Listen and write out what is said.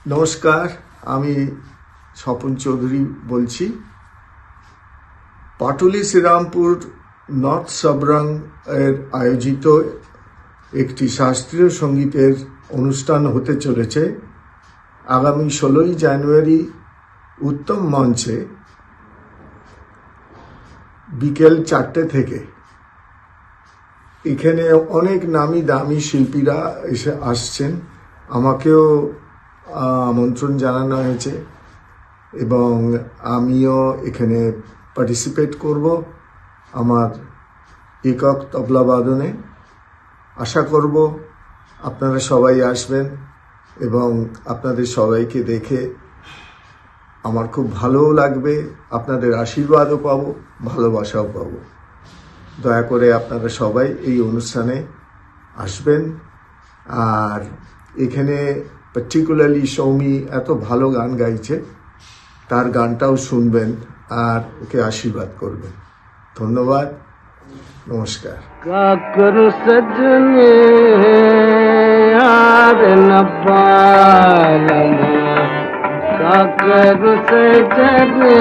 নমস্কার, আমি স্বপন চৌধুরী বলছি। পাটুলি শ্রীরামপুর নর্থ সাবরং এর আয়োজিত একটি শাস্ত্রীয় সঙ্গীতের অনুষ্ঠান হতে চলেছে আগামী 16ই জানুয়ারি উত্তম মঞ্চে বিকেল 4টে থেকে। এখানে অনেক নামি দামি শিল্পীরা এসে আসছেন, আমাকেও আমন্ত্রণ জানানো হয়েছে এবং আমিও এখানে পার্টিসিপেট করব আমার একক তবলা বাদনে। আশা করব আপনারা সবাই আসবেন এবং আপনাদের সবাইকে দেখে আমার খুব ভালোও লাগবে, আপনাদের আশীর্বাদও পাবো, ভালোবাসাও পাবো। দয়া করে আপনারা সবাই এই অনুষ্ঠানে আসবেন। আর এখানে পার্টিকুলারলি সৌমি এত ভালো গান গাইছে, তার গানটাও শুনবেন আর ওকে আশীর্বাদ করবেন। ধন্যবাদ, নমস্কার। কাকরু সজনে আর নবালম কাকরু সজনে